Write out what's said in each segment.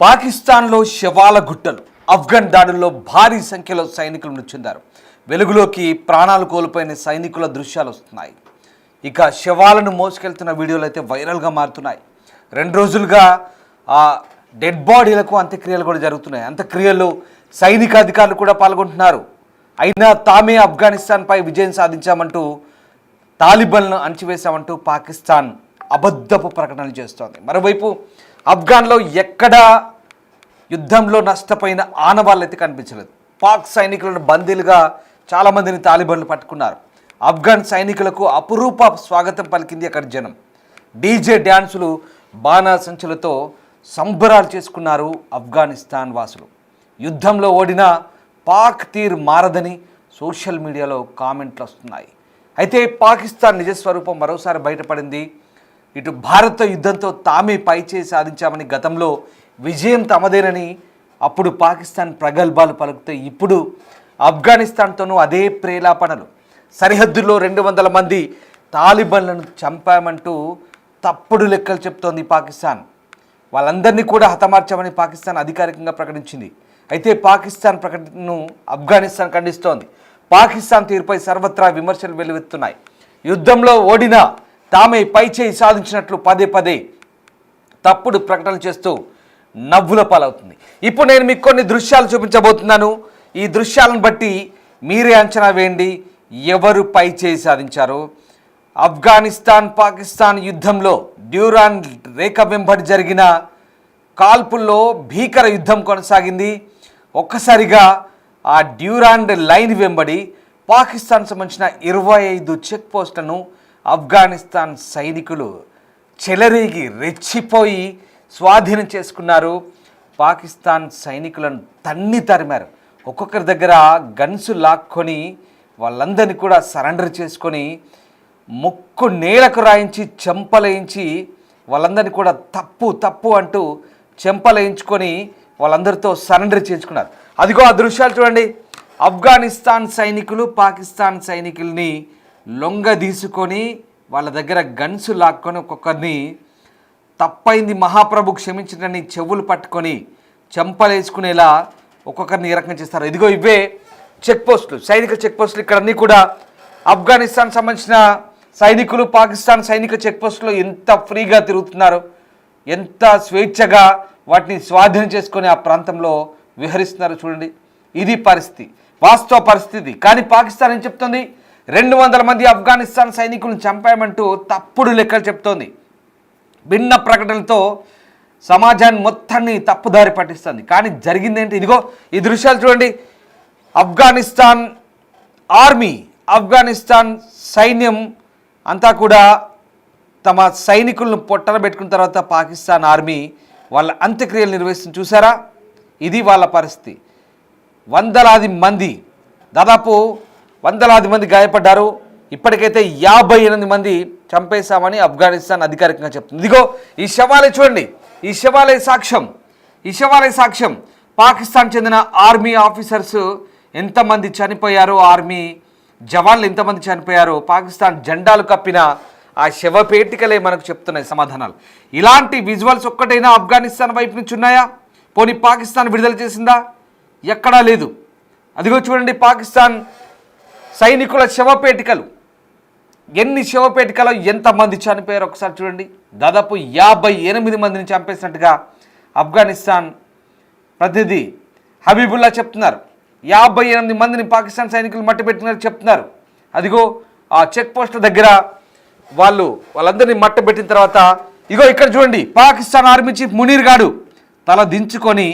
పాకిస్తాన్లో శవాల గుట్టలు. ఆఫ్ఘన్ దాడుల్లో భారీ సంఖ్యలో సైనికులు మృతి చెందారు. వెలుగులోకి ప్రాణాలు కోల్పోయిన సైనికుల దృశ్యాలు వస్తున్నాయి. ఇక శవాలను మోసుకెళ్తున్న వీడియోలు అయితే వైరల్గా మారుతున్నాయి. 2 రోజులుగా ఆ డెడ్ బాడీలకు అంత్యక్రియలు కూడా జరుగుతున్నాయి. అంత్యక్రియల్లో సైనిక అధికారులు కూడా పాల్గొంటున్నారు. అయినా తామే ఆఫ్ఘనిస్తాన్పై విజయం సాధించామంటూ, తాలిబాన్లను అణచివేశామంటూ పాకిస్తాన్ అబద్ధపు ప్రకటనలు చేస్తోంది. మరోవైపు ఆఫ్ఘన్లో ఎక్కడా యుద్ధంలో నష్టపోయిన ఆనవాళ్ళు అయితే కనిపించలేదు. పాక్ సైనికులను బందీలుగా చాలామందిని తాలిబాన్లు పట్టుకున్నారు. ఆఫ్ఘన్ సైనికులకు అపురూప స్వాగతం పలికింది అక్కడి జనం. డీజే డ్యాన్సులు, బాణాసంచులతో సంబరాలు చేసుకున్నారు ఆఫ్ఘనిస్తాన్ వాసులు. యుద్ధంలో ఓడిన పాక్ తీర్ మారదని సోషల్ మీడియాలో కామెంట్లు వస్తున్నాయి. అయితే పాకిస్తాన్ నిజస్వరూపం మరోసారి బయటపడింది. ఇటు భారత యుద్ధంతో తామే పైచేయి సాధించామని, గతంలో విజయం తమదేనని అప్పుడు పాకిస్తాన్ ప్రగల్భాలు పలుకుతే ఇప్పుడు ఆఫ్ఘనిస్తాన్తోనూ అదే ప్రేలాపనలు. సరిహద్దుల్లో 200 మంది తాలిబాన్లను చంపామంటూ తప్పుడు లెక్కలు చెప్తోంది పాకిస్తాన్. వాళ్ళందరినీ కూడా హతమార్చామని పాకిస్తాన్ అధికారికంగా ప్రకటించింది. అయితే పాకిస్తాన్ ప్రకటనను ఆఫ్ఘనిస్తాన్ ఖండిస్తోంది. పాకిస్తాన్ తీరుపై సర్వత్రా విమర్శలు వెల్లువెత్తున్నాయి. యుద్ధంలో ఓడినా తామే పైచేయి సాధించినట్లు పదే తప్పుడు ప్రకటనలు చేస్తూ నవ్వుల పాలవుతుంది. ఇప్పుడు నేను మీకు కొన్ని దృశ్యాలు చూపించబోతున్నాను. ఈ దృశ్యాలను బట్టి మీరే అంచనా వేయండి ఎవరు పైచేయి సాధించారు. ఆఫ్ఘనిస్తాన్ పాకిస్తాన్ యుద్ధంలో డ్యూరాన్ రేఖ వెంబడి జరిగిన కాల్పుల్లో భీకర యుద్ధం కొనసాగింది. ఒక్కసారిగా ఆ డ్యూరాండ్ లైన్ వెంబడి పాకిస్తాన్ సంబంధించిన 25 చెక్ పోస్టులను ఆఫ్ఘనిస్తాన్ సైనికులు చెలరేగి రెచ్చిపోయి స్వాధీనం చేసుకున్నారు. పాకిస్తాన్ సైనికులను తరిమారు. ఒక్కొక్కరి దగ్గర గన్సు లాక్కొని వాళ్ళందరినీ కూడా సరెండర్ చేసుకొని ముక్కు నేలకు రాయించి చెంపలేయించి వాళ్ళందరినీ కూడా తప్పు అంటూ చెంపలేయించుకొని వాళ్ళందరితో సరెండర్ చేసుకున్నారు. అదిగో ఆ దృశ్యాలు చూడండి. ఆఫ్ఘనిస్తాన్ సైనికులు పాకిస్తాన్ సైనికుల్ని లొంగదీసుకొని వాళ్ళ దగ్గర గన్సు లాక్కొని ఒక్కొక్కరిని తప్పైంది మహాప్రభు క్షమించడని చెవులు పట్టుకొని చెంపలేసుకునేలా ఒక్కొక్కరిని ఈ రకంగా చేస్తారు. ఇదిగో ఇవే చెక్ పోస్టులు, సైనిక చెక్ పోస్టులు. ఇక్కడ అన్నీ కూడా ఆఫ్ఘనిస్తాన్ సంబంధించిన సైనికులు పాకిస్తాన్ సైనిక చెక్ పోస్టులో ఎంత ఫ్రీగా తిరుగుతున్నారు, ఎంత స్వేచ్ఛగా వాటిని స్వాధీనం చేసుకొని ఆ ప్రాంతంలో విహరిస్తున్నారు చూడండి. ఇది పరిస్థితి, వాస్తవ పరిస్థితి. కానీ పాకిస్తాన్ ఏం చెప్తుంది? 200 మంది ఆఫ్ఘనిస్తాన్ సైనికులను చంపామంటూ తప్పుడు లెక్కలు చెప్తోంది. భిన్న ప్రకటనలతో సమాజాన్ని మొత్తాన్ని తప్పుదారి పట్టిస్తుంది. కానీ జరిగిందేంటి? ఇదిగో ఈ దృశ్యాలు చూడండి. ఆఫ్ఘనిస్తాన్ ఆర్మీ, ఆఫ్ఘనిస్తాన్ సైన్యం అంతా కూడా తమ సైనికులను పొట్టన పెట్టుకున్న తర్వాత పాకిస్తాన్ ఆర్మీ వాళ్ళ అంత్యక్రియలు నిర్వహిస్తుంది. చూసారా? ఇది వాళ్ళ పరిస్థితి. వందలాది మంది, దాదాపు వందలాది మంది గాయపడ్డారు. ఇప్పటికైతే 58 మంది చంపేశామని ఆఫ్ఘనిస్తాన్ అధికారికంగా చెప్తుంది. ఇదిగో ఈ శవాలే చూడండి. ఈ శవాలే సాక్ష్యం. పాకిస్తాన్ చెందిన ఆర్మీ ఆఫీసర్స్ ఎంతమంది చనిపోయారో, ఆర్మీ జవాన్లు ఎంతమంది చనిపోయారో పాకిస్తాన్ జెండాలు కప్పిన ఆ శవపేటికలే మనకు చెప్తున్నాయి సమాధానాలు. ఇలాంటి విజువల్స్ ఒక్కటైనా ఆఫ్ఘనిస్తాన్ వైపు నుంచి ఉన్నాయా? పోనీ పాకిస్తాన్ విడుదల చేసిందా? ఎక్కడా లేదు. అదిగో చూడండి పాకిస్తాన్ సైనికుల శవపేటికలు. ఎన్ని శవపేటికలో ఎంతమంది చనిపోయారు ఒకసారి చూడండి. దాదాపు 58 మందిని చంపేసినట్టుగా ఆఫ్ఘనిస్తాన్ ప్రతినిధి హబీబుల్లా చెప్తున్నారు. 58 మందిని పాకిస్తాన్ సైనికులు మట్టుబెట్టినట్టు చెప్తున్నారు. అదిగో ఆ చెక్ పోస్ట్ దగ్గర వాళ్ళందరినీ మట్టుబెట్టిన తర్వాత ఇగో ఇక్కడ చూడండి పాకిస్తాన్ ఆర్మీ చీఫ్ మునీర్ గాడు తల దించుకొని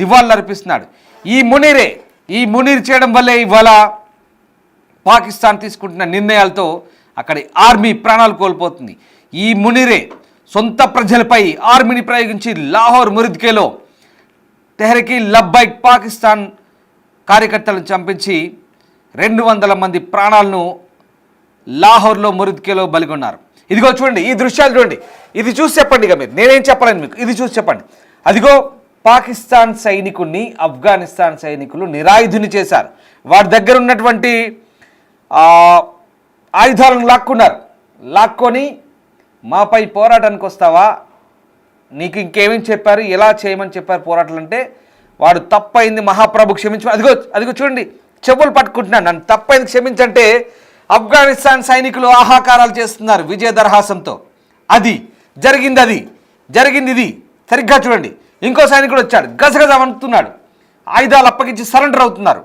నివాళులు అర్పిస్తున్నాడు. ఈ మునీర్ చేయడం వల్లే ఇవాళ పాకిస్తాన్ తీసుకుంటున్న నిర్ణయాలతో అక్కడి ఆర్మీ ప్రాణాలు కోల్పోతుంది. ఈ మునీరే సొంత ప్రజలపై ఆర్మీని ప్రయోగించి లాహోర్ మురిద్కేలో తెహ్రీక్ లబ్బైక్ పాకిస్తాన్ కార్యకర్తలను చంపించి 200 మంది ప్రాణాలను లాహోర్లో మురిద్కేలో బలిగొన్నారు. ఇదిగో చూడండి ఈ దృశ్యాలు చూడండి. ఇది చూసి చెప్పండి. ఇక మీరు, నేనేం చెప్పలేను మీకు, ఇది చూసి చెప్పండి. అదిగో పాకిస్తాన్ సైనికుడిని ఆఫ్ఘనిస్తాన్ సైనికులు నిరాయుధుని చేశారు. వారి దగ్గర ఉన్నటువంటి ఆయుధాలను లాక్కొని మాపై పోరాటానికి వస్తావా, నీకు ఇంకేమేమి చెప్పారు, ఎలా చేయమని చెప్పారు పోరాటాలు అంటే, వాడు తప్పైంది మహాప్రభు క్షమించు. అదిగో అదిగో చూడండి, చెవులు పట్టుకుంటున్నాడు, నన్ను తప్పైంది క్షమించంటే ఆఫ్ఘనిస్తాన్ సైనికులు ఆహాకారాలు చేస్తున్నారు విజయదరహాసంతో. అది జరిగింది ఇది. సరిగ్గా చూడండి, ఇంకో సైనికుడు వచ్చాడు, గజగజ వంటున్నాడు, ఆయుధాలు అప్పగించి సరెండర్ అవుతున్నారు.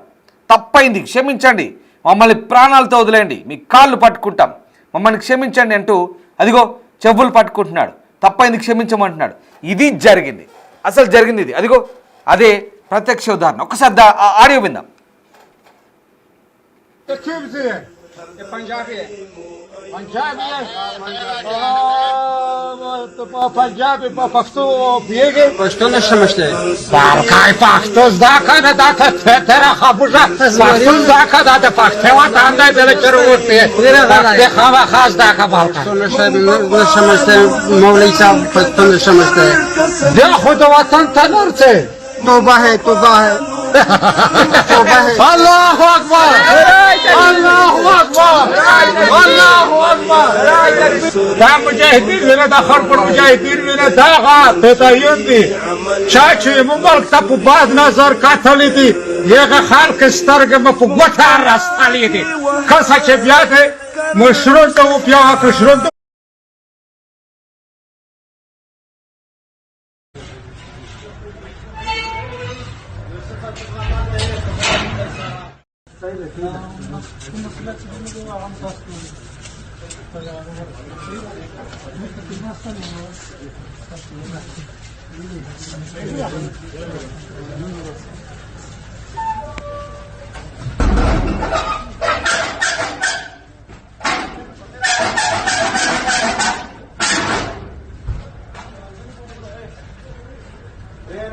తప్పైంది క్షమించండి, మమ్మల్ని ప్రాణాలతో వదిలేయండి, మీ కాళ్ళు పట్టుకుంటాం, మమ్మల్ని క్షమించండి అంటూ అదిగో చెవులు పట్టుకుంటున్నాడు, తప్పైంది క్షమించమంటున్నాడు. ఇది జరిగింది, అసలు జరిగింది ఇది. అదిగో అదే ప్రత్యక్ష ఉదాహరణ. ఒకసారి ఆడియో విందాం. पंजाबी पंजाबी पख्तो पिएगे पश्तो नहीं समझते बारकाई पख्तो दाखा ना दाखा तेरा खाबुजा पख्तो दाखा दाखा पख्ते वा तांडा बेले चरो उठते पख्ते खावा खास दाखा बारका नहीं समझते मौलवी साहब पश्तो नहीं समझते देखो तो वतन तनर से तौबा है अल्लाहु अकबर अल्लाहु अकबर अल्लाहु अकबर दा मुजाहिदीन मेरा दा खरपुर मुजाहिदीन मेरा दागा तयंदी चाची मुबारक तप बाद नजर काथली थी ये खाल्क स्तर के मफुगता रास्ताली थी खसा के ब्याह है मशरूम तो प्या मशरूम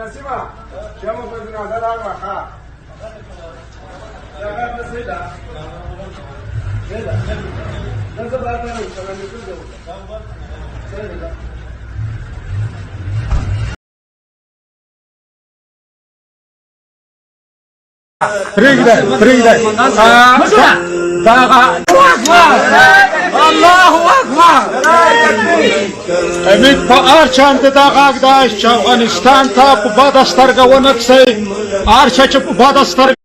نسيبه يا مخرج نظر ها يا غير نسيدا كده نزل بقى تاني كمان نزل فريدة الله أكبر امید په ارچاند دغه داش چې افغانستان ته په باد سترګه ونکسي ارچا چې په باد سترګه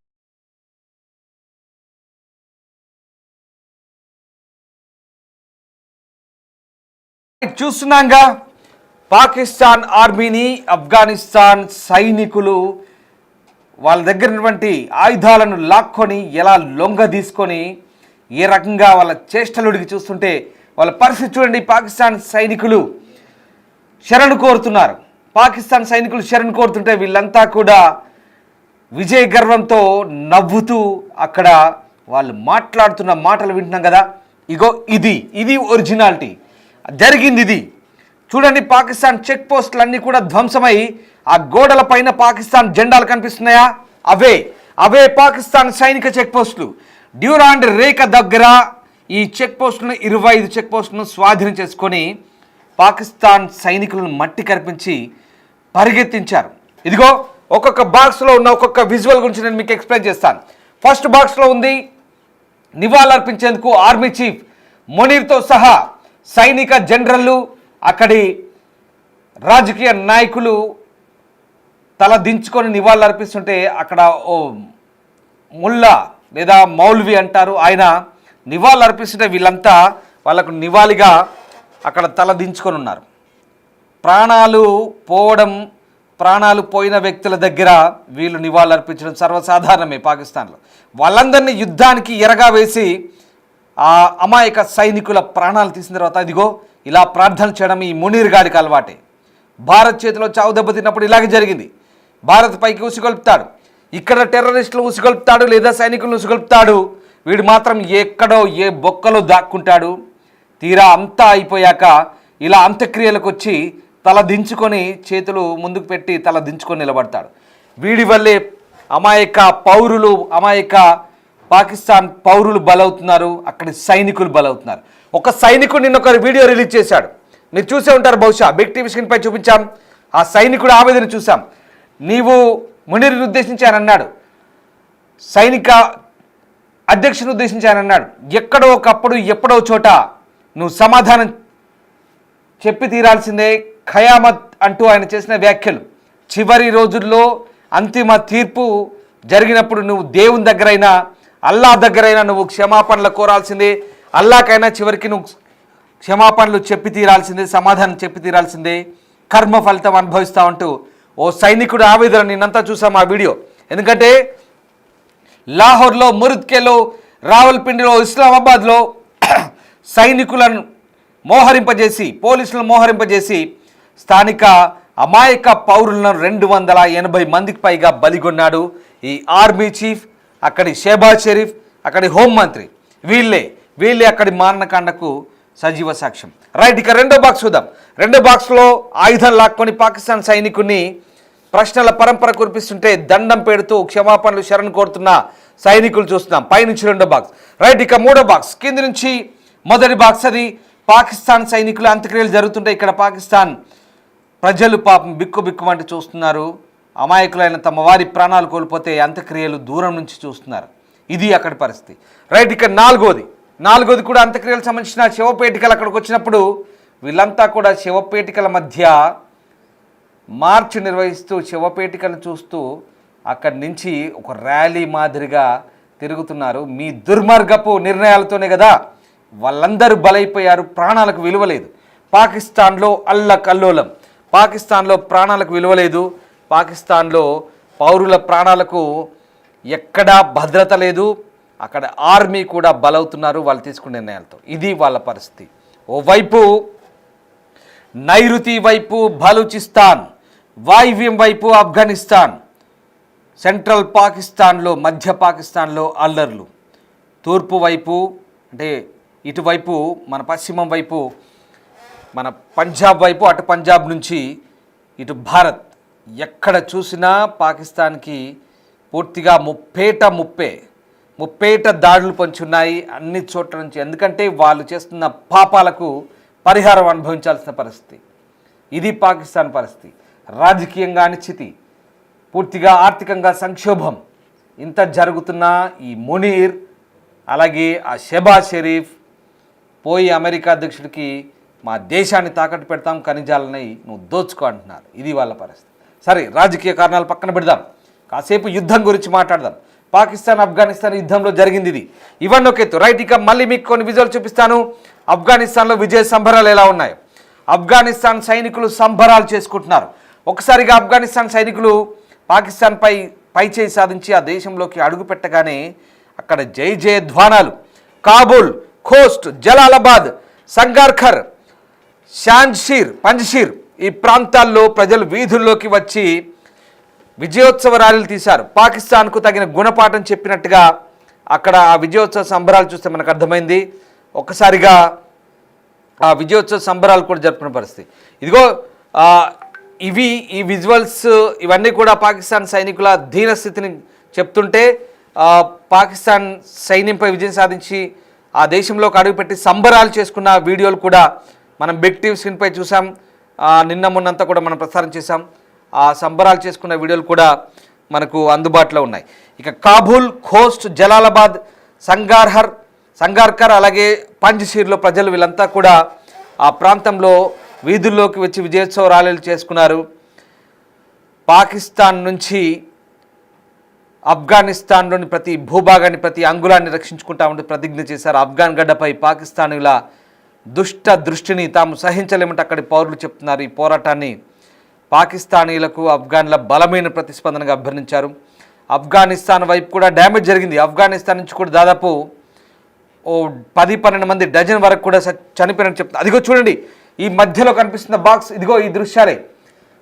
చూస్తున్నాంగా పాకిస్తాన్ ఆర్మీని ఆఫ్ఘనిస్తాన్ సైనికులు వాళ్ళ దగ్గర ఉన్నటువంటి ఆయుధాలను లాక్కొని ఎలా లొంగ తీసుకొని ఏ రకంగా వాళ్ళ చేష్టలుడికి చూస్తుంటే వాళ్ళ పరిస్థితి చూడండి. పాకిస్తాన్ సైనికులు శరణు కోరుతుంటే వీళ్ళంతా కూడా విజయ గర్వంతో నవ్వుతూ అక్కడ వాళ్ళు మాట్లాడుతున్న మాటలు వింటున్నాం కదా. ఇగో ఇది ఒరిజినాలిటీ జరిగింది. ఇది చూడండి, పాకిస్తాన్ చెక్ పోస్టులన్నీ కూడా ధ్వంసమై ఆ గోడల పైన పాకిస్తాన్ జెండాలు కనిపిస్తున్నాయా, అవే పాకిస్తాన్ సైనిక చెక్ పోస్టులు. డ్యూరాండ్ రేఖ దగ్గర ఈ చెక్ పోస్టులను 25 చెక్ పోస్టులను స్వాధీనం చేసుకొని పాకిస్తాన్ సైనికులను మట్టి కరిపించి పరిగెత్తించారు. ఇదిగో ఒక్కొక్క బాక్స్లో ఉన్న ఒక్కొక్క విజువల్ గురించి నేను మీకు ఎక్స్ప్లెయిన్ చేస్తాను. ఫస్ట్ బాక్స్లో ఉంది నివాళులర్పించేందుకు ఆర్మీ చీఫ్ మునీర్తో సహా సైనిక జనరల్లు, అక్కడి రాజకీయ నాయకులు తల దించుకొని నివాళులు అర్పిస్తుంటే అక్కడ ఓ ముల్లా లేదా మౌల్వి అంటారు, ఆయన నివాళులు అర్పిస్తుంటే వీళ్ళంతా వాళ్ళకు నివాళిగా అక్కడ తల దించుకొని ఉన్నారు. ప్రాణాలు పోయిన వ్యక్తుల దగ్గర వీళ్ళు నివాళులు అర్పించడం సర్వసాధారణమే పాకిస్తాన్లో. వాళ్ళందరినీ యుద్ధానికి ఎరగా వేసి ఆ అమాయక సైనికుల ప్రాణాలు తీసిన తర్వాత ఇదిగో ఇలా ప్రార్థన చేయడం ఈ మునీర్ గాడికి అలవాటే. భారత్ చేతిలో చావు దెబ్బతిన్నప్పుడు ఇలాగే జరిగింది. భారత్ పైకి ఉసిగొల్పుతాడు, ఇక్కడ టెర్రరిస్టులు ఉసిగొల్పుతాడు లేదా సైనికులను ఉసిగొల్పుతాడు, వీడు మాత్రం ఎక్కడో ఏ బొక్కలో దాక్కుంటాడు. తీరా అంతా అయిపోయాక ఇలా అంత్యక్రియలకు వచ్చి తల దించుకొని చేతులు ముందుకు పెట్టి తల దించుకొని నిలబడతాడు. వీడి వల్లే అమాయక పాకిస్తాన్ పౌరులు బలవుతున్నారు, అక్కడి సైనికులు బలవుతున్నారు. ఒక సైనికుడు నిన్న ఒక వీడియో రిలీజ్ చేశాడు, మీరు చూసే ఉంటారు బహుశా, బిగ్ టీవీ స్క్రీన్ పై చూపించాం. ఆ సైనికుడు ఆవేదన చూసాం. నీవు మునీర్ని ఉద్దేశించి ఆయన అన్నాడు, సైనిక అధ్యక్షుని ఉద్దేశించి ఆయన అన్నాడు, ఎక్కడో ఒకప్పుడు ఎప్పుడో చోట నువ్వు సమాధానం చెప్పి తీరాల్సిందే, ఖయామత్ అంటూ ఆయన చేసిన వ్యాఖ్యలు. చివరి రోజుల్లో అంతిమ తీర్పు జరిగినప్పుడు నువ్వు దేవుని దగ్గరైనా అల్లా దగ్గరైనా నువ్వు క్షమాపణలు కోరాల్సిందే, అల్లాకైనా చివరికి నువ్వు క్షమాపణలు చెప్పి తీరాల్సిందే, సమాధానం చెప్పి తీరాల్సిందే, కర్మ ఫలితం అనుభవిస్తావంటూ ఓ సైనికుడు ఆవేదన నిన్నంతా చూసాం ఆ వీడియో. ఎందుకంటే లాహోర్లో, మురుద్కేలో, రావల్పిండిలో, ఇస్లామాబాద్లో సైనికులను మోహరింపజేసి, పోలీసులను మోహరింపజేసి స్థానిక అమాయక పౌరులను 280 మందికి పైగా బలిగొన్నాడు ఈ ఆర్మీ చీఫ్, అక్కడి షెహబాజ్ షరీఫ్, అక్కడి హోంమంత్రి. వీళ్ళే అక్కడి మారణకాండకు సజీవ సాక్ష్యం. రైట్, ఇక రెండో బాక్స్ చూద్దాం. రెండో బాక్స్లో ఆయుధం లాక్కొని పాకిస్తాన్ సైనికుడిని ప్రశ్నల పరంపర కురిపిస్తుంటే దండం పెడుతూ క్షమాపణలు శరణు కోరుతున్న సైనికులు చూస్తున్నాం. పైనుంచి రెండో బాక్స్. రైట్, ఇక మూడో బాక్స్ కింది నుంచి మొదటి బాక్స్. అది పాకిస్తాన్ సైనికుల అంత్యక్రియలు జరుగుతుంటే ఇక్కడ పాకిస్తాన్ ప్రజలు పాపం బిక్కుమంటూ చూస్తున్నారు. అమాయకులైన తమ వారి ప్రాణాలు కోల్పోతే అంత్యక్రియలు దూరం నుంచి చూస్తున్నారు. ఇది అక్కడి పరిస్థితి. రైట్, ఇక నాలుగోది కూడా అంత్యక్రియలకు సంబంధించిన శవపేటికలు అక్కడికి వచ్చినప్పుడు వీళ్ళంతా కూడా శవపేటికల మధ్య మార్చ్ నిర్వహిస్తూ శవపేటికలను చూస్తూ అక్కడి నుంచి ఒక ర్యాలీ మాదిరిగా తిరుగుతున్నారు. మీ దుర్మార్గపు నిర్ణయాలతోనే కదా వాళ్ళందరూ బలైపోయారు, ప్రాణాలకు విలువ లేదు. పాకిస్తాన్లో అల్లకల్లోలం, పాకిస్తాన్లో ప్రాణాలకు విలువ లేదు, పాకిస్తాన్లో పౌరుల ప్రాణాలకు ఎక్కడా భద్రత లేదు. అక్కడ ఆర్మీ కూడా బలవుతున్నారు వాళ్ళు తీసుకునే నిర్ణయాలతో. ఇది వాళ్ళ పరిస్థితి. ఓవైపు నైరుతి వైపు బలూచిస్తాన్, వాయువ్యం వైపు ఆఫ్ఘనిస్తాన్, సెంట్రల్ పాకిస్తాన్లో, మధ్య పాకిస్తాన్లో అల్లర్లు, తూర్పు వైపు అంటే ఇటువైపు మన పశ్చిమం వైపు మన పంజాబ్ వైపు, అటు పంజాబ్ నుంచి ఇటు భారత్, ఎక్కడ చూసినా పాకిస్తాన్కి పూర్తిగా ముప్పేట దాడులు పంచున్నాయి అన్ని చోట్ల నుంచి. ఎందుకంటే వాళ్ళు చేస్తున్న పాపాలకు పరిహారం అనుభవించాల్సిన పరిస్థితి. ఇది పాకిస్తాన్ పరిస్థితి. రాజకీయంగా అనిశ్చితి, పూర్తిగా ఆర్థికంగా సంక్షోభం. ఇంత జరుగుతున్నా ఈ మునీర్ అలాగే ఆ షెహబాజ్ షరీఫ్ పోయి అమెరికా అధ్యక్షుడికి మా దేశాన్ని తాకట్టు పెడతాం, ఖనిజాలని నువ్వు దోచుకో అంటున్నారు. ఇది వాళ్ళ పరిస్థితి. సరే, రాజకీయ కారణాలు పక్కన పెడదాం, కాసేపు యుద్ధం గురించి మాట్లాడదాం. పాకిస్తాన్ ఆఫ్ఘనిస్తాన్ యుద్ధంలో జరిగింది ఇది. ఇవన్నీ ఒక ఎత్తు. రైట్, ఇక మళ్ళీ మీకు కొన్ని విజువల్ చూపిస్తాను. ఆఫ్ఘనిస్తాన్లో విజయ సంబరాలు ఎలా ఉన్నాయో. ఆఫ్ఘనిస్తాన్ సైనికులు సంబరాలు చేసుకుంటున్నారు. ఒకసారిగా ఆఫ్ఘనిస్తాన్ సైనికులు పాకిస్తాన్పై పైచేయి సాధించి ఆ దేశంలోకి అడుగు పెట్టగానే అక్కడ జై జయ ధ్వానాలు. కాబూల్, ఖోస్ట్, జలాలాబాద్, సంగార్ఖర్, పంజషీర్ ఈ ప్రాంతాల్లో ప్రజలు వీధుల్లోకి వచ్చి విజయోత్సవ ర్యాలీలు తీశారు. పాకిస్తాన్కు తగిన గుణపాఠం చెప్పినట్టుగా అక్కడ ఆ విజయోత్సవ సంబరాలు చూస్తే మనకు అర్థమైంది. ఒక్కసారిగా ఆ విజయోత్సవ సంబరాలు కూడా జరుపుకున్న పరిస్థితి. ఇదిగో ఈ విజువల్స్ ఇవన్నీ కూడా పాకిస్తాన్ సైనికుల దీనస్థితిని చెప్తుంటే పాకిస్తాన్ సైన్యంపై విజయం సాధించి ఆ దేశంలోకి అడుగుపెట్టి సంబరాలు చేసుకున్న వీడియోలు కూడా మనం బిగ్ టీవీ స్క్రీన్పై చూసాం. నిన్న మొన్నంతా కూడా మనం ప్రసారం చేశాం. ఆ సంబరాలు చేసుకున్న వీడియోలు కూడా మనకు అందుబాటులో ఉన్నాయి. ఇక కాబూల్, ఖోస్ట్, జలాలాబాద్, సంగార్కర్ అలాగే పంజషీర్లో ప్రజలు వీళ్ళంతా కూడా ఆ ప్రాంతంలో వీధుల్లోకి వచ్చి విజయోత్సవ ర్యాలీలు చేసుకున్నారు. పాకిస్తాన్ నుంచి ఆఫ్ఘనిస్తాన్లోని ప్రతి భూభాగాన్ని, ప్రతి అంగుళాన్ని రక్షించుకుంటామంటూ ప్రతిజ్ఞ చేశారు. ఆఫ్ఘన్ గడ్డపై పాకిస్తానీల దుష్ట దృష్టిని తాము సహించలేమంటే అక్కడి పౌరులు చెప్తున్నారు. ఈ పోరాటాన్ని పాకిస్తానీలకు ఆఫ్ఘన్ల బలమైన ప్రతిస్పందనగా అభ్యర్థించారు. ఆఫ్ఘనిస్తాన్ వైపు కూడా డ్యామేజ్ జరిగింది. ఆఫ్ఘనిస్తాన్ నుంచి కూడా దాదాపు 10-12 మంది, డజన్ వరకు కూడా చనిపోయినట్టు చెప్తున్నారు. అదిగో చూడండి, ఈ మధ్యలో కనిపిస్తున్న బాక్స్, ఇదిగో ఈ దృశ్యాలే.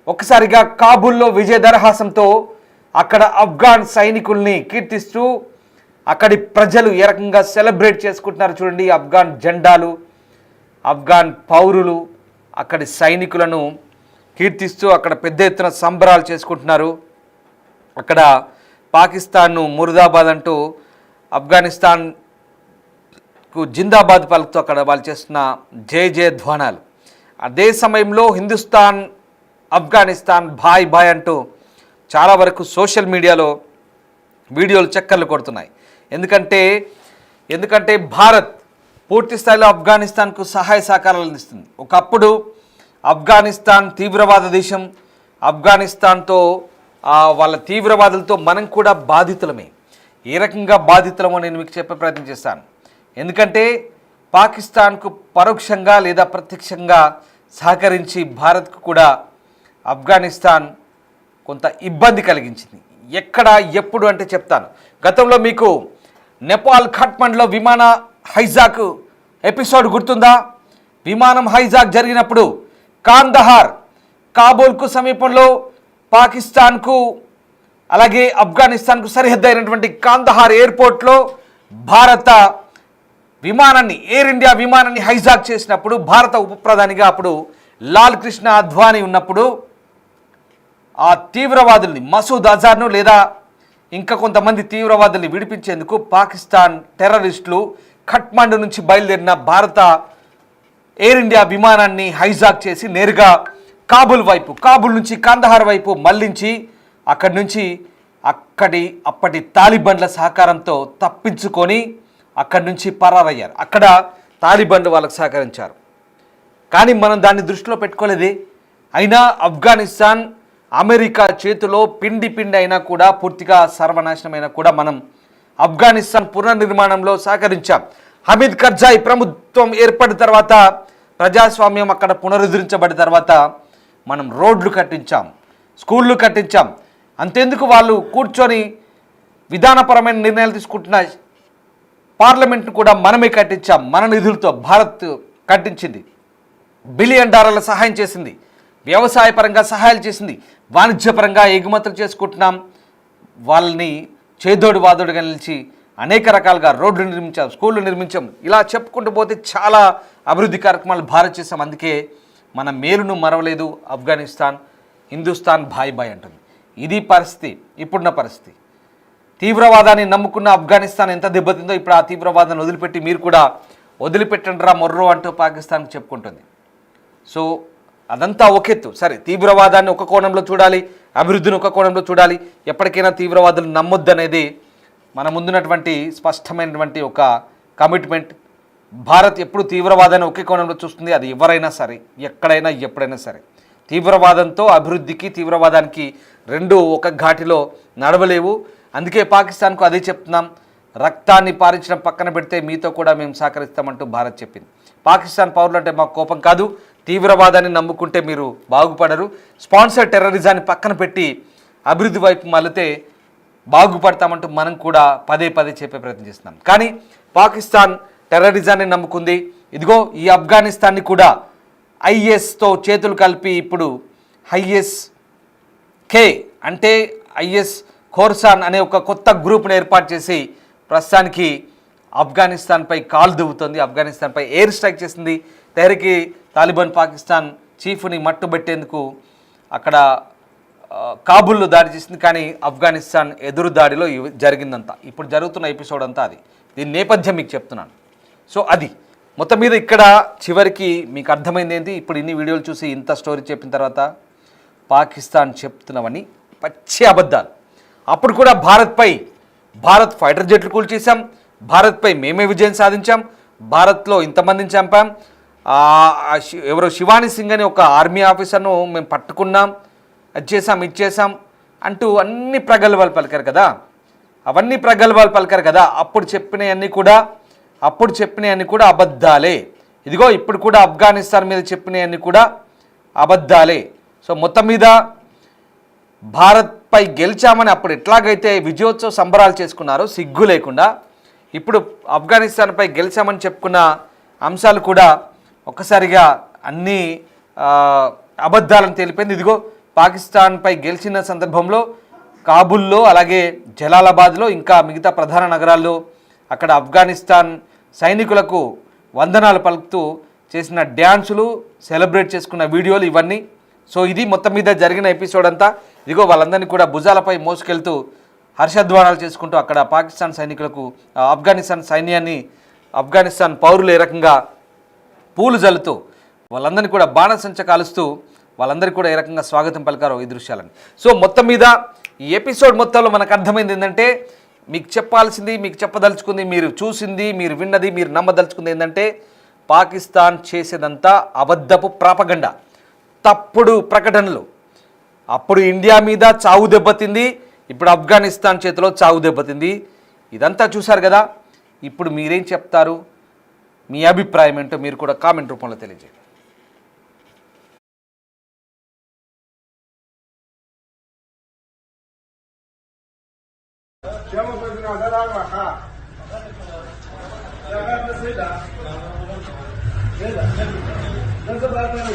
ఒక్కసారిగా కాబూల్లో విజయ దరహాసంతో అక్కడ ఆఫ్ఘన్ సైనికుల్ని కీర్తిస్తూ అక్కడి ప్రజలు ఏ రకంగా సెలబ్రేట్ చేసుకుంటున్నారు చూడండి. ఆఫ్ఘన్ జెండాలు, ఆఫ్ఘన్ పౌరులు అక్కడి సైనికులను కీర్తిస్తూ అక్కడ పెద్ద ఎత్తున సంబరాలు చేసుకుంటున్నారు. అక్కడ పాకిస్తాన్ను ముర్దాబాద్ అంటూ ఆఫ్ఘనిస్తాన్కు జిందాబాద్ పలుకుతూ అక్కడ వాళ్ళు చేస్తున్న జయ జయ ధ్వానాలు. అదే సమయంలో హిందుస్థాన్, ఆఫ్ఘనిస్తాన్ భాయ్ భాయ్ అంటూ చాలా వరకు సోషల్ మీడియాలో వీడియోలు చక్కర్లు కొడుతున్నాయి. ఎందుకంటే భారత్ పూర్తి స్థాయిలో ఆఫ్ఘనిస్తాన్కు సహాయ సహకారాలు అందిస్తుంది. ఒకప్పుడు ఆఫ్ఘనిస్తాన్ తీవ్రవాద దేశం. ఆఫ్ఘనిస్తాన్తో వాళ్ళ తీవ్రవాదులతో మనం కూడా బాధితులమే. ఏ రకంగా బాధితులమో నేను మీకు చెప్పే ప్రయత్నం చేస్తాను. ఎందుకంటే పాకిస్తాన్కు పరోక్షంగా లేదా ప్రత్యక్షంగా సహకరించి భారత్కు కూడా ఆఫ్ఘనిస్తాన్ కొంత ఇబ్బంది కలిగించింది. ఎక్కడ ఎప్పుడు అంటే చెప్తాను. గతంలో మీకు నేపాల్ ఖాట్మండ్లో విమాన హైజాక్ ఎపిసోడ్ గుర్తుందా? విమానం హైజాక్ జరిగినప్పుడు కాందహార్, కాబూల్కు సమీపంలో పాకిస్తాన్కు అలాగే ఆఫ్ఘనిస్తాన్కు సరిహద్దు అయినటువంటి కాందహార్ ఎయిర్పోర్ట్లో భారత విమానాన్ని, ఎయిర్ ఇండియా విమానాన్ని హైజాక్ చేసినప్పుడు భారత ఉప ప్రధానిగా అప్పుడు లాల్ కృష్ణ అద్వానీ ఉన్నప్పుడు ఆ తీవ్రవాదుల్ని మసూద్ అజార్ను లేదా ఇంకా కొంతమంది తీవ్రవాదుల్ని విడిపించేందుకు పాకిస్తాన్ టెర్రరిస్టులు ఖట్మండు నుంచి బయలుదేరిన భారత ఎయిర్ ఇండియా విమానాన్ని హైజాక్ చేసి నేరుగా కాబూల్ నుంచి కాందహార్ వైపు మళ్లించి అక్కడి నుంచి అప్పటి తాలిబాన్ల సహకారంతో తప్పించుకొని అక్కడి నుంచి పరారయ్యారు. అక్కడ తాలిబాన్లు వాళ్ళకు సహకరించారు. కానీ మనం దాన్ని దృష్టిలో పెట్టుకోలేదే. అయినా ఆఫ్ఘనిస్తాన్ అమెరికా చేతిలో పిండి అయినా కూడా, పూర్తిగా సర్వనాశనమైనా కూడా మనం ఆఫ్ఘనిస్తాన్ పునర్నిర్మాణంలో సహకరించాం. హమీద్ కర్జాయ్ ప్రభుత్వం ఏర్పడిన తర్వాత, ప్రజాస్వామ్యం అక్కడ పునరుద్ధరించబడిన తర్వాత మనం రోడ్లు కట్టించాం, స్కూళ్ళు కట్టించాం. అంతెందుకు వాళ్ళు కూర్చొని విధానపరమైన నిర్ణయాలు తీసుకుంటున్న పార్లమెంట్ను కూడా మనమే కట్టించాం. మన నిధులతో భారత్ కట్టించింది. $1 బిలియన్ సహాయం చేసింది. వ్యవసాయ పరంగా సహాయాలు చేసింది. వాణిజ్యపరంగా ఎగుమతులు చేసుకుంటున్నాం. వాళ్ళని చేదోడు వాదోడుగా నిలిచి అనేక రకాలుగా రోడ్లు నిర్మించాం, స్కూళ్ళు నిర్మించాం. ఇలా చెప్పుకుంటూ పోతే చాలా అభివృద్ధి కార్యక్రమాలు భారత్ చేసాం. అందుకే మన మేలును మరవలేదు ఆఫ్ఘనిస్తాన్. హిందుస్థాన్ బాయ్ బాయ్ అంటుంది. ఇది పరిస్థితి, ఇప్పుడున్న పరిస్థితి. తీవ్రవాదాన్ని నమ్ముకున్న ఆఫ్ఘనిస్తాన్ ఎంత దెబ్బతిందో ఇప్పుడు ఆ తీవ్రవాదాన్ని వదిలిపెట్టి మీరు కూడా వదిలిపెట్టండిరా మొర్రో అంటూ పాకిస్తాన్కి చెప్పుకుంటుంది. సో అదంతా ఒకెత్తు. సరే, తీవ్రవాదాన్ని ఒక కోణంలో చూడాలి, అభివృద్ధిని ఒక కోణంలో చూడాలి. ఎప్పటికైనా తీవ్రవాదులు నమ్మొద్దనేది మన ముందున్నటువంటి స్పష్టమైనటువంటి ఒక కమిట్మెంట్. భారత్ ఎప్పుడు తీవ్రవాదాన్ని ఒకే కోణంలో చూస్తుంది. అది ఎవరైనా సరే, ఎక్కడైనా, ఎప్పుడైనా సరే. తీవ్రవాదంతో అభివృద్ధికి, తీవ్రవాదానికి రెండు ఒక ఘాటిలో నడవలేవు. అందుకే పాకిస్తాన్కు అదే చెప్తున్నాం. రక్తాన్ని పారించడం పక్కన పెడితే మీతో కూడా మేము సహకరిస్తామంటూ భారత్ చెప్పింది. పాకిస్తాన్ పౌరులు అంటే మాకు కోపం కాదు. తీవ్రవాదాన్ని నమ్ముకుంటే మీరు బాగుపడరు. స్పాన్సర్ టెర్రరిజాన్ని పక్కన పెట్టి అభివృద్ధి వైపు మళ్ళితే బాగుపడతామంటూ మనం కూడా పదే చెప్పే ప్రయత్నం చేస్తున్నాం. కానీ పాకిస్తాన్ టెర్రరిజాన్ని నమ్ముకుంది. ఇదిగో ఈ ఆఫ్ఘనిస్తాన్ని కూడా ఐఎస్తో చేతులు కలిపి ఇప్పుడు ఐఎస్కే అంటే ఐఎస్ ఖోర్సాన్ అనే ఒక కొత్త గ్రూప్ను ఏర్పాటు చేసి ప్రస్తుతానికి ఆఫ్ఘనిస్తాన్పై కాలు దువ్వుతుంది. ఆఫ్ఘనిస్తాన్పై ఎయిర్ స్ట్రైక్ చేసింది. తెహ్రీక్ తాలిబాన్ పాకిస్తాన్ చీఫ్ని మట్టుబెట్టేందుకు అక్కడ కాబూల్లో దాడి చేసింది. కానీ ఆఫ్ఘనిస్తాన్ ఎదురు దాడిలో జరిగిందంతా, ఇప్పుడు జరుగుతున్న ఎపిసోడ్ అంతా అది. దీని నేపథ్యం మీకు చెప్తున్నాను. సో అది మొత్తం మీద ఇక్కడ చివరికి మీకు అర్థమైంది ఏంటి? ఇప్పుడు ఇన్ని వీడియోలు చూసి ఇంత స్టోరీ చెప్పిన తర్వాత పాకిస్తాన్ చెప్తున్నవని పచ్చి అబద్ధాలు. అప్పుడు కూడా భారత్ ఫైటర్ జెట్లు కూల్చేసాం, భారత్పై మేమే విజయం సాధించాం, భారత్లో ఇంతమందిని చంపాం, ఎవరో శివాని సింగ్ అని ఒక ఆర్మీ ఆఫీసర్ను మేము పట్టుకున్నాం, అది చేసాం, ఇది చేసాం అంటూ అన్ని ప్రగల్భాలు పలికారు కదా. అవన్నీ ప్రగల్భాలు పలికారు కదా. అప్పుడు చెప్పినవన్నీ కూడా అబద్ధాలే. ఇదిగో ఇప్పుడు కూడా ఆఫ్ఘనిస్తాన్ మీద చెప్పినవన్నీ కూడా అబద్ధాలే. సో మొత్తం మీద భారత్పై గెలిచామని అప్పుడు ఎట్లాగైతే విజయోత్సవ సంబరాలు చేసుకున్నారో సిగ్గు లేకుండా, ఇప్పుడు ఆఫ్ఘనిస్తాన్పై గెలిచామని చెప్పుకున్న అంశాలు కూడా ఒక్కసారిగా అన్నీ అబద్ధాలను తెలిపింది. ఇదిగో పాకిస్తాన్పై గెలిచిన సందర్భంలో కాబూల్లో, అలాగే జలాలాబాద్లో, ఇంకా మిగతా ప్రధాన నగరాల్లో అక్కడ ఆఫ్ఘనిస్తాన్ సైనికులకు వందనాలు పలుకుతూ చేసిన డ్యాన్సులు, సెలబ్రేట్ చేసుకున్న వీడియోలు ఇవన్నీ. సో ఇది మొత్తం మీద జరిగిన ఎపిసోడ్ అంతా. ఇదిగో వాళ్ళందరినీ కూడా భుజాలపై మోసుకెళ్తూ హర్షధ్వానాలు చేసుకుంటూ అక్కడ పాకిస్తాన్ సైనికులకు, ఆఫ్ఘనిస్తాన్ సైన్యాన్ని, ఆఫ్ఘనిస్తాన్ పౌరులు ఏ రకంగా పూలు జల్లుతూ వాళ్ళందరినీ కూడా బాణసంచ కాలుస్తూ వాళ్ళందరికీ కూడా ఏ రకంగా స్వాగతం పలికారో ఈ దృశ్యాలని. సో మొత్తం మీద ఈ ఎపిసోడ్ మొత్తంలో మనకు అర్థమైంది ఏంటంటే, మీకు చెప్పాల్సింది, మీకు చెప్పదలుచుకుంది, మీరు చూసింది, మీరు విన్నది, మీరు నమ్మదలుచుకుంది ఏంటంటే, పాకిస్తాన్ చేసేదంతా అబద్ధపు ప్రాపగండా. తప్పుడు ప్రకటనలు. అప్పుడు ఇండియా మీద చావు దెబ్బతింది, ఇప్పుడు ఆఫ్ఘనిస్తాన్ చేతిలో చావు దెబ్బతింది. ఇదంతా చూశారు కదా. ఇప్పుడు మీరేం చెప్తారు? మీ అభిప్రాయం ఏంటో మీరు కూడా కామెంట్ రూపంలో తెలియజేయండి. Nasa bata ng